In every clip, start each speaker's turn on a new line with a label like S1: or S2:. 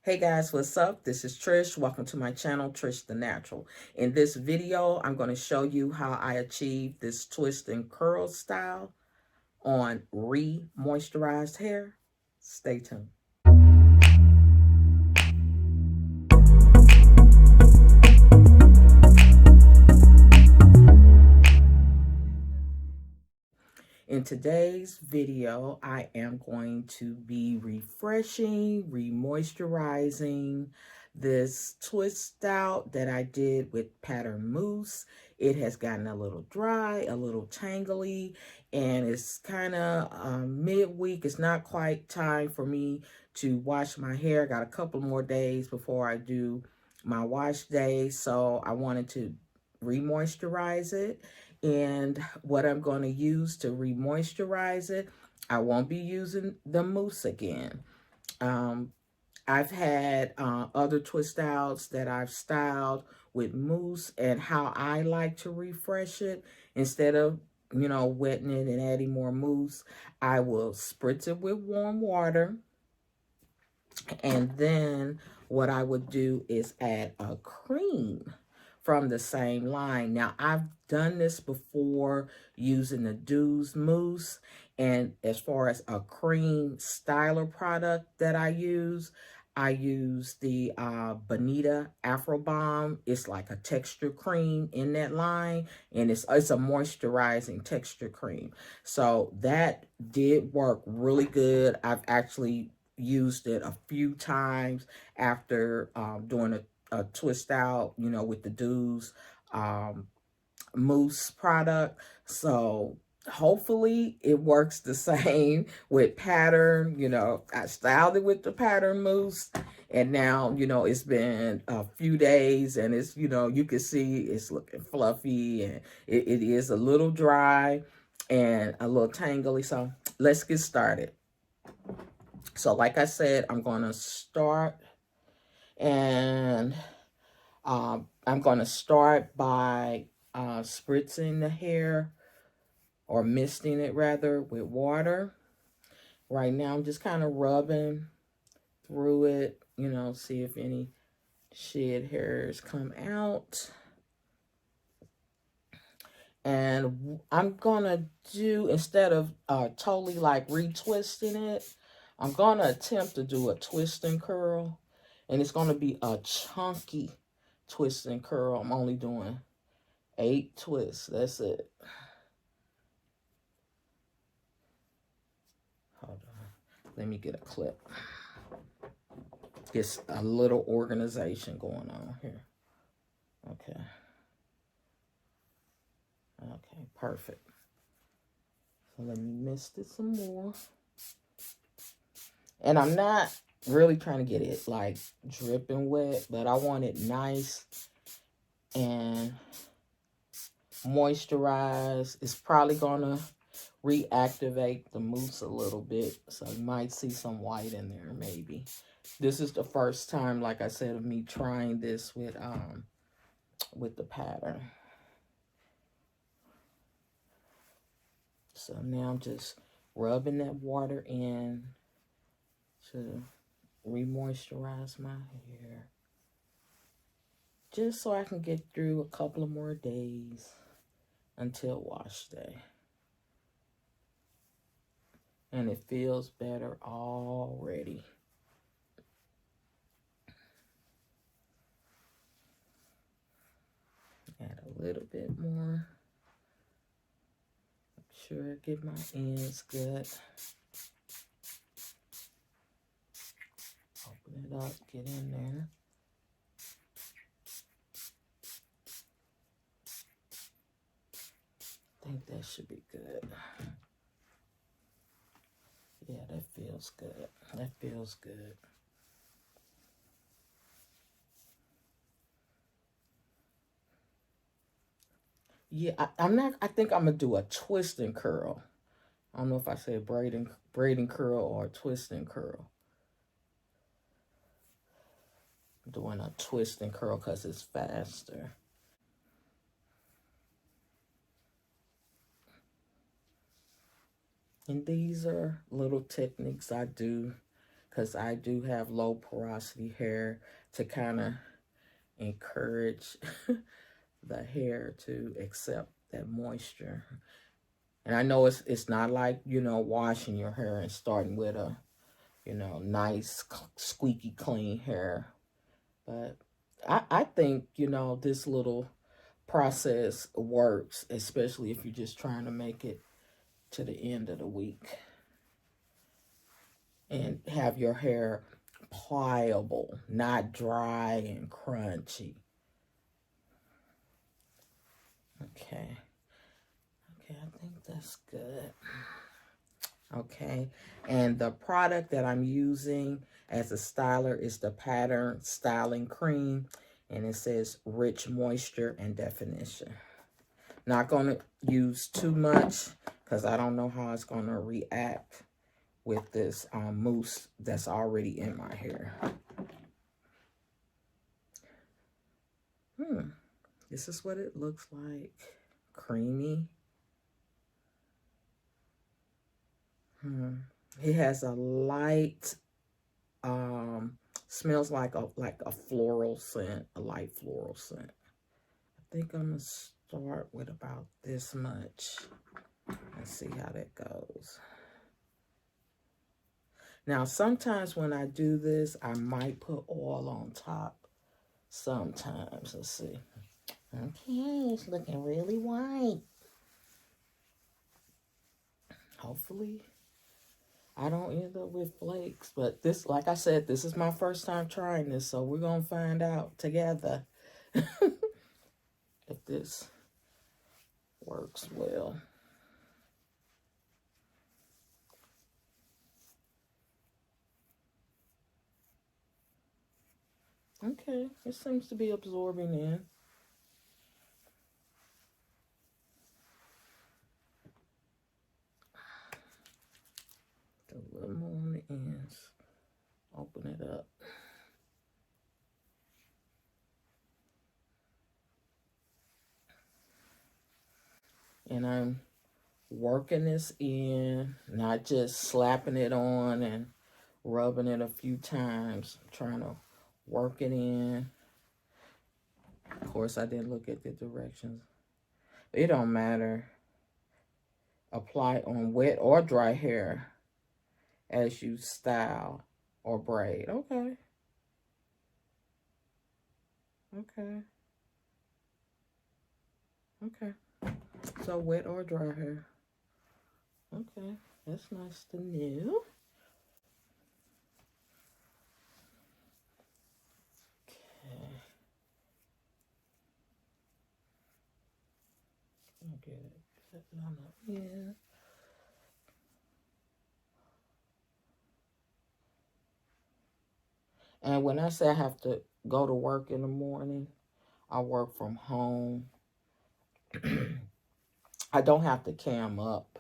S1: Hey guys, what's up? This is Trish. Welcome to my channel, Trish the Natural. In this video, I'm going to show you how I achieve this twist and curl style on re-moisturized hair. Stay tuned. In today's video, I am going to be refreshing, re-moisturizing this twist out that I did with Patten Mousse. It has gotten a little dry, a little tangly, and it's kind of midweek. It's not quite time for me to wash my hair. Got a couple more days before I do my wash day, so I wanted to re-moisturize it. And what I'm going to use to re-moisturize it, I won't be using the mousse again. I've had other twist outs that I've styled with mousse, and how I like to refresh it, instead of, wetting it and adding more mousse, I will spritz it with warm water. And then what I would do is add a cream from the same line. Now, I've done this before using the Dews Mousse, and as far as a cream styler product that I use the Bonita Afro Balm. It's like a texture cream in that line, and it's a moisturizing texture cream. So that did work really good. I've actually used it a few times after doing a twist out, with the Dews mousse product. So hopefully it works the same with Pattern. I styled it with the Pattern mousse, and now, it's been a few days, and it's, you can see it's looking fluffy, and it is a little dry and a little tangly. So let's get started. So like I said, I'm going to start, and I'm going to start by spritzing the hair, or misting it rather, with water. Right now I'm just kind of rubbing through it, see if any shed hairs come out. And I'm going to do, instead of totally like retwisting it, I'm going to attempt to do a twist and curl. And it's going to be a chunky twist and curl. I'm only doing 8 twists. That's it. Hold on. Let me get a clip. Get a little organization going on here. Okay. Okay, perfect. So let me mist it some more. And I'm not really trying to get it like dripping wet, but I want it nice and moisturized. It's probably gonna reactivate the mousse a little bit, so you might see some white in there maybe. This is the first time, like I said, of me trying this with the pattern. So now I'm just rubbing that water in to re-moisturize my hair, just so I can get through a couple of more days until wash day. And it feels better already. Add a little bit more. Make sure I get my ends good. Open it up, get in there. I think that should be good. Yeah, that feels good. That feels good. Yeah, I think I'm gonna do a twist and curl. I don't know if I said braid and curl or twist and curl. I'm doing a twist and curl because it's faster. And these are little techniques I do because I do have low porosity hair, to kind of encourage the hair to accept that moisture. And I know it's not like, you know, washing your hair and starting with a, you know, nice, squeaky clean hair. But I think, you know, this little process works, especially if you're just trying to make it to the end of the week and have your hair pliable, not dry and crunchy. Okay. Okay, I think that's good. Okay, and the product that I'm using as a styler is the Pattern Styling Cream, and it says rich moisture and definition. Not going to use too much because I don't know how it's going to react with this mousse that's already in my hair. This is what it looks like. Creamy. It has a light, smells like a floral scent, a light floral scent. I think I'm going to start with about this much. Let's see how that goes. Now, sometimes when I do this, I might put oil on top. Sometimes. Let's see. Okay, it's looking really white. Hopefully, I don't end up with flakes. But this, like I said, this is my first time trying this, so we're going to find out together if this works well. Okay, it seems to be absorbing in. A little more on the ends. Open it up. And I'm working this in, not just slapping it on and rubbing it a few times. I'm trying to work it in. Of course, I didn't look at the directions. It don't matter. Apply on wet or dry hair as you style or braid. Okay. Okay. Okay. So wet or dry hair. Okay. That's nice to know. Okay. Okay. Put it on the end. And when I say I have to go to work in the morning, I work from home. I don't have to cam up,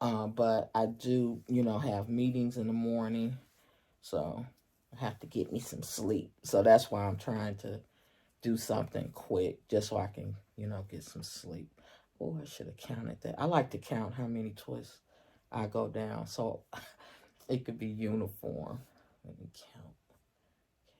S1: but I do, you know, have meetings in the morning. So I have to get me some sleep. So that's why I'm trying to do something quick just so I can, you know, get some sleep. Oh, I should have counted that. I like to count how many twists I go down so it could be uniform. Let me count.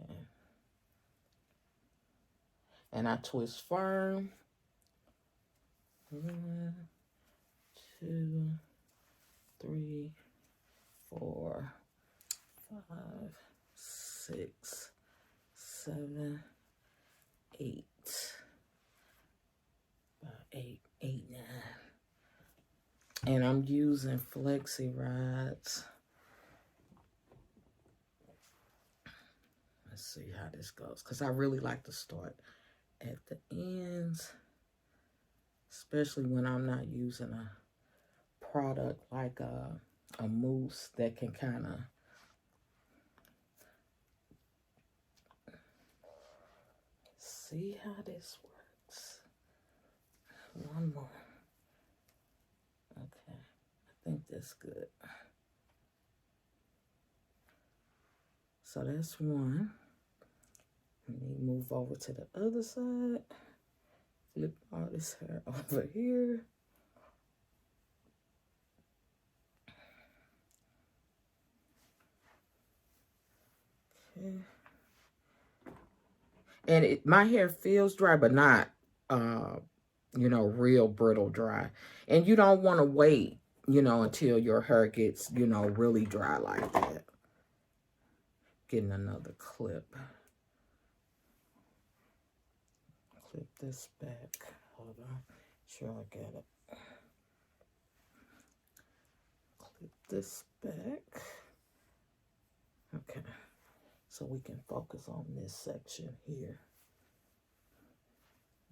S1: Okay. And I twist firm. 1, 2, 3, 4, 5, 6, 7, 8. About 8, 9. And I'm using flexi rods. Let's see how this goes, because I really like to start at the ends, especially when I'm not using a product like a mousse that can kind of see how this works. One more. Okay, I think that's good. So that's one. Let me move over to the other side. Flip all this hair over here. Okay. And my hair feels dry, but not, you know, real brittle dry. And you don't want to wait, you know, until your hair gets, you know, really dry like that. Getting another clip. Clip this back. Hold on. Sure, I got it. Clip this back. Okay. So we can focus on this section here.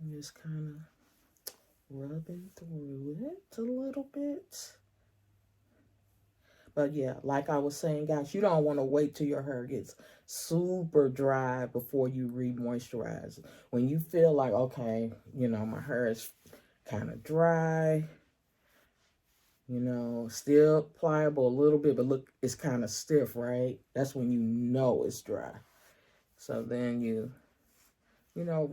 S1: I'm just kind of rubbing through it a little bit. But yeah, like I was saying, guys, you don't want to wait till your hair gets super dry before you re-moisturize. When you feel like, okay, you know, my hair is kind of dry, you know, still pliable a little bit, but look, it's kind of stiff, right? That's when you know it's dry. So then you know,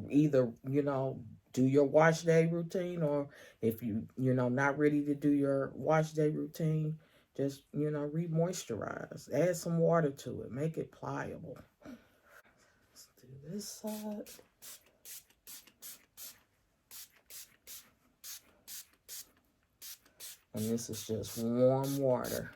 S1: either, you know, do your wash day routine, or if you know, not ready to do your wash day routine, just, you know, re-moisturize. Add some water to it. Make it pliable. Let's do this side. And this is just warm water.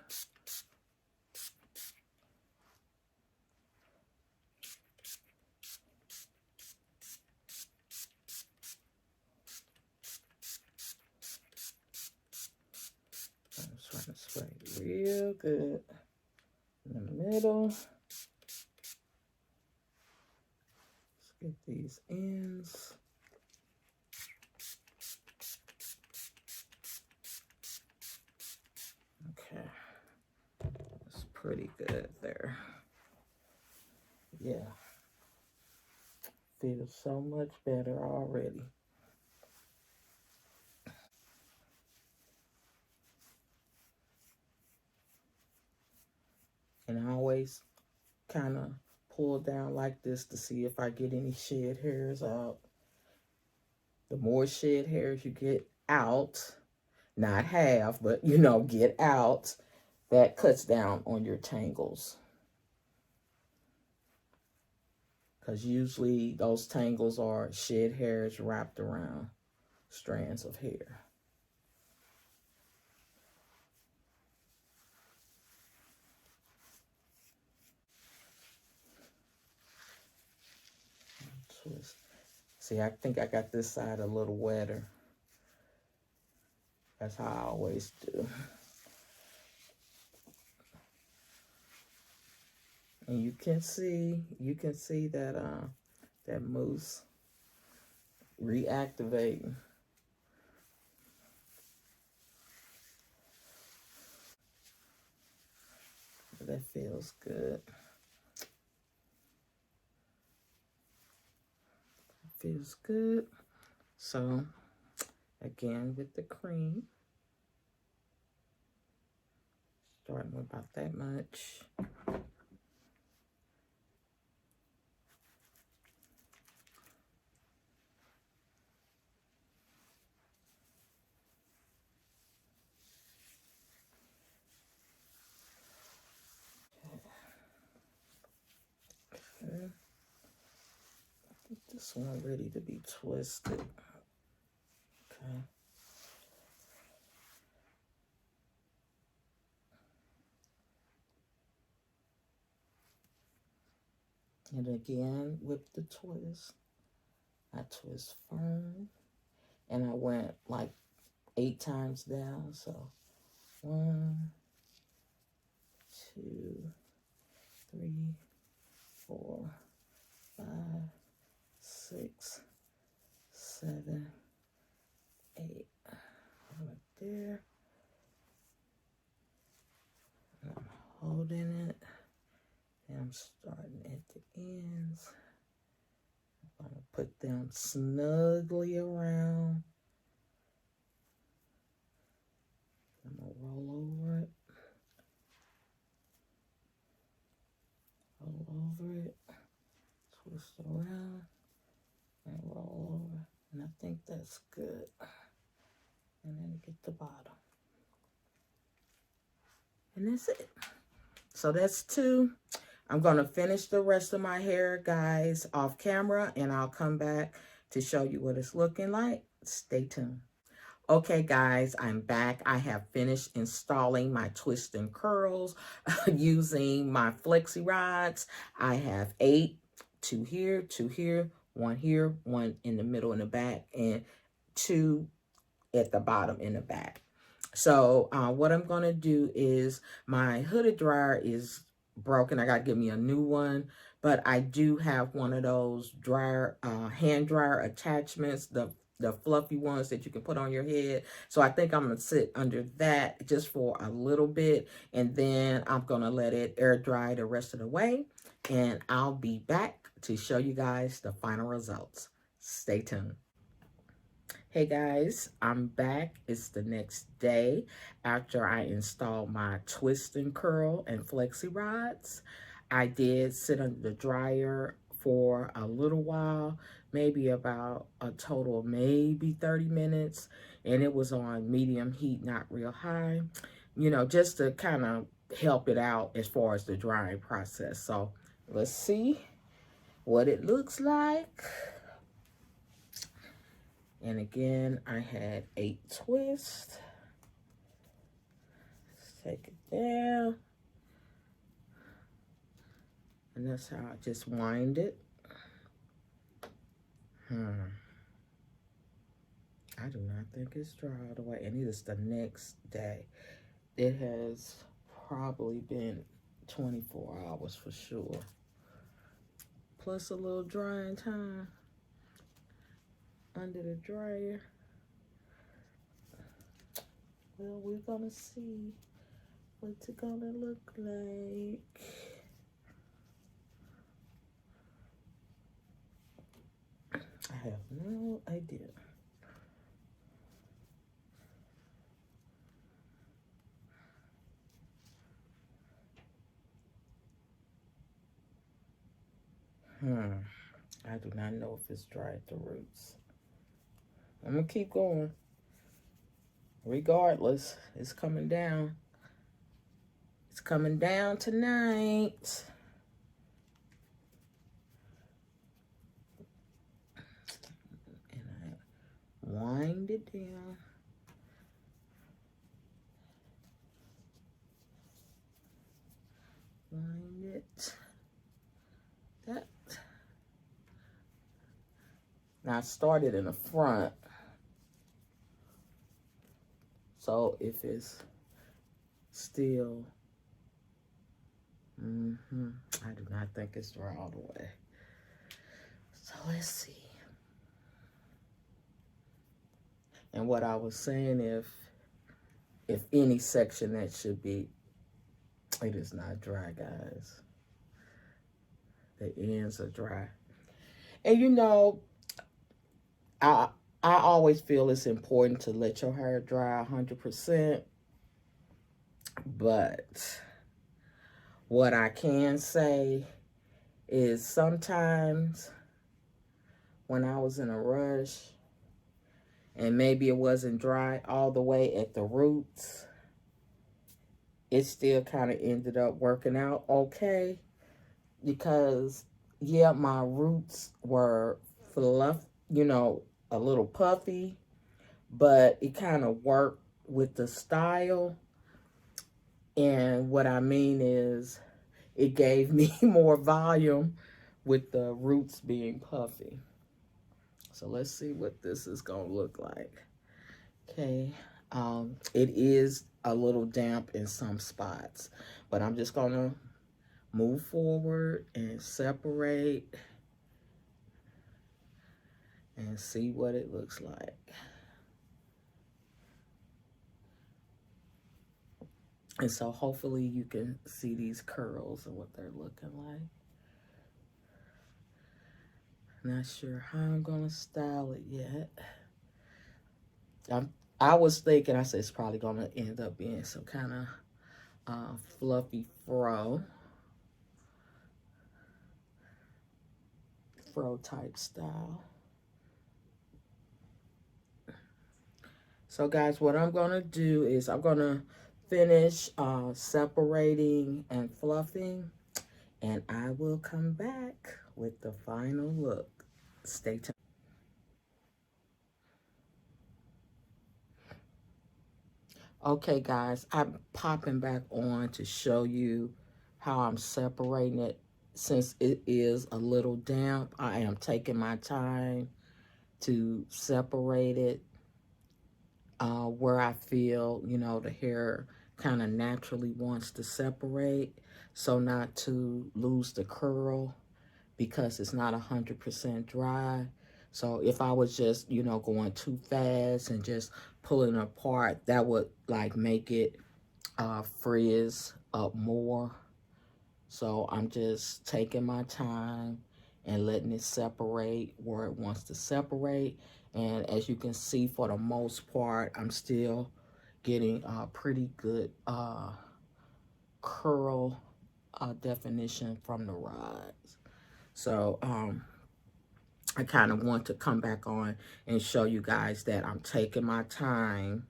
S1: I'm trying to spray real good in the middle. Let's get these ends. Okay, that's pretty good there. Yeah, feels so much better already. And I always kind of pull down like this to see if I get any shed hairs out. The more shed hairs you get out, not have, but, you know, get out, that cuts down on your tangles. Because usually those tangles are shed hairs wrapped around strands of hair. Twist. See, I think I got this side a little wetter. That's how I always do. And you can see that that mousse reactivating. That feels good. Feels good. So again, with the cream, starting with about that much. Okay. Get this one ready to be twisted. Okay. And again, with the twist, I twist firm, and I went like 8 times down. So 1, 2, 3, 4, 5, 6, 7, 8. Right there. And I'm holding it. And I'm starting at the ends. I'm going to put them snugly around. I'm going to roll over it. Roll over it. Twist around. And roll over. And I think that's good. And then get the bottom. And that's it. So that's 2. I'm going to finish the rest of my hair, guys, off camera, and I'll come back to show you what it's looking like. Stay tuned. Okay, guys, I'm back. I have finished installing my twist and curls using my flexi rods. I have 8, 2 here, 1 here, 1 in the middle in the back, and 2 at the bottom in the back. So what I'm going to do is my hooded dryer is broken. I got to give me a new one. But I do have one of those dryer, hand dryer attachments, the fluffy ones that you can put on your head. So I think I'm going to sit under that just for a little bit. And then I'm going to let it air dry the rest of the way. And I'll be back to show you guys the final results. Stay tuned. Hey guys, I'm back. It's the next day after I installed my twist and curl and flexi rods. I did sit under the dryer for a little while, maybe about a total of maybe 30 minutes, and it was on medium heat, not real high, you know, just to kind of help it out as far as the drying process. So let's see what it looks like. And again, I had 8 twists. Let's take it down. And that's how I just wind it. I do not think it's dry all the way. And it is the next day. It has probably been 24 hours for sure. Plus a little drying time under the dryer. Well, we're gonna see what's it gonna look like. I have no idea. I do not know if it's dry at the roots. I'm gonna keep going. Regardless, it's coming down. It's coming down tonight. And I wind it down. Wind it. That. Now I started in the front. So if it's still, I do not think it's dry all the way. So let's see. And what I was saying, if any section that should be, it is not dry, guys. The ends are dry. And you know, I always feel it's important to let your hair dry 100%. But what I can say is sometimes when I was in a rush and maybe it wasn't dry all the way at the roots, it still kind of ended up working out okay. Because, yeah, my roots were fluff, you know, a little puffy, but it kind of worked with the style. And what I mean is it gave me more volume with the roots being puffy. So let's see what this is going to look like. Okay, it is a little damp in some spots, but I'm just going to move forward and separate and see what it looks like. And so hopefully you can see these curls and what they're looking like. Not sure how I'm gonna style it yet. I was thinking, I said it's probably gonna end up being some kind of fluffy fro type style. So guys, what I'm gonna do is I'm gonna finish separating and fluffing, and I will come back with the final look. Stay tuned. Okay, guys, I'm popping back on to show you how I'm separating it. Since it is a little damp, I am taking my time to separate it where I feel, you know, the hair kind of naturally wants to separate, so not to lose the curl because it's not 100% dry. So if I was just, you know, going too fast and just pulling it apart, that would like make it frizz up more. So I'm just taking my time and letting it separate where it wants to separate. And as you can see, for the most part, I'm still getting pretty good curl definition from the rods. So I kind of want to come back on and show you guys that I'm taking my time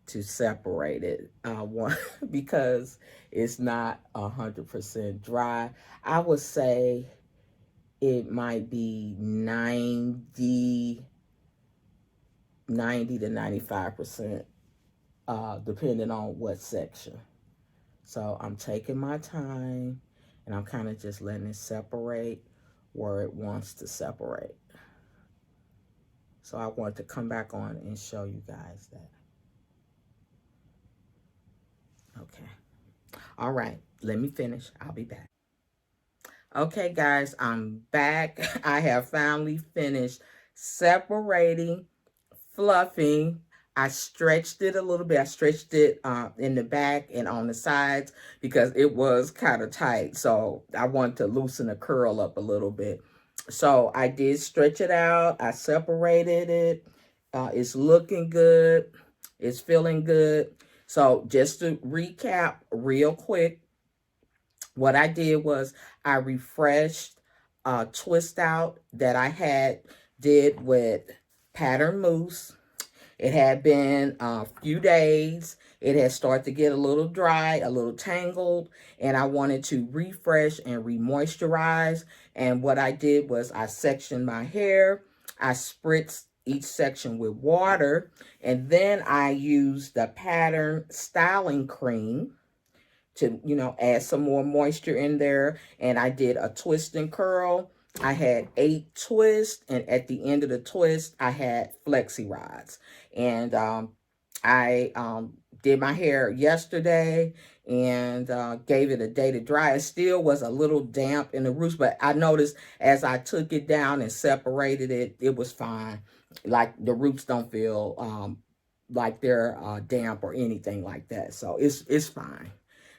S1: to separate it one because it's not 100% dry. I would say it might be 90 to 95% depending on what section. So I'm taking my time and I'm kind of just letting it separate where it wants to separate. So I want to come back on and show you guys that. Okay. All right. Let me finish. I'll be back. Okay, guys. I'm back. I have finally finished separating, fluffing. I stretched it a little bit. I stretched it in the back and on the sides because it was kind of tight. So I wanted to loosen the curl up a little bit. So I did stretch it out. I separated it. It's looking good. It's feeling good. So just to recap real quick, what I did was I refreshed a twist out that I did with Patten Mousse. It had been a few days. It had started to get a little dry, a little tangled, and I wanted to refresh and remoisturize. And what I did was I sectioned my hair. I spritzed each section with water, and then I used the Patten styling cream to, you know, add some more moisture in there. And I did a twist and curl. I had 8 twists, and at the end of the twist, I had flexi rods. And I did my hair yesterday and gave it a day to dry. It still was a little damp in the roots, but I noticed as I took it down and separated it, it was fine. Like the roots don't feel like they're damp or anything like that. So it's fine.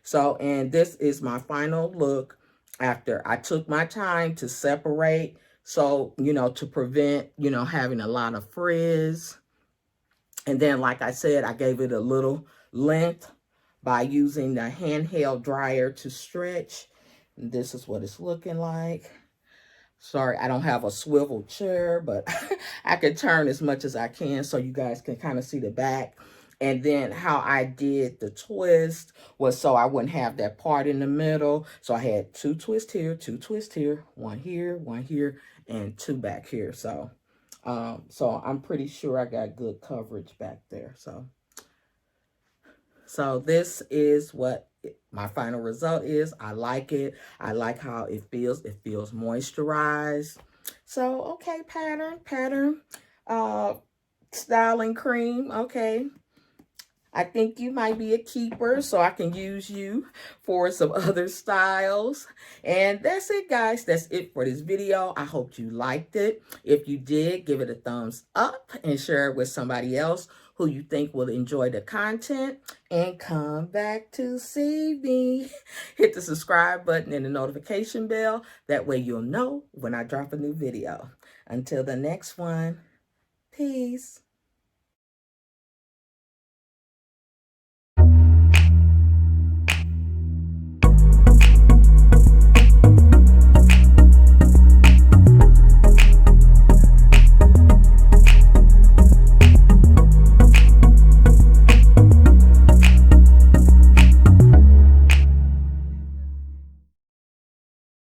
S1: So, and this is my final look after I took my time to separate. So, you know, to prevent, you know, having a lot of frizz. And then, like I said, I gave it a little length by using the handheld dryer to stretch. And this is what it's looking like. Sorry, I don't have a swivel chair, but I can turn as much as I can so you guys can kind of see the back. And then how I did the twist was so I wouldn't have that part in the middle. So I had 2 twists here, 2 twists here, 1 here, and 2 back here. So I'm pretty sure I got good coverage back there. So this is what my final result is. I like it. I like how it feels. It feels moisturized. So, okay, Patten styling cream. Okay. I think you might be a keeper, so I can use you for some other styles. And that's it, guys. That's it for this video. I hope you liked it. If you did, give it a thumbs up and share it with somebody else who you think will enjoy the content. And come back to see me. Hit the subscribe button and the notification bell. That way you'll know when I drop a new video. Until the next one, peace.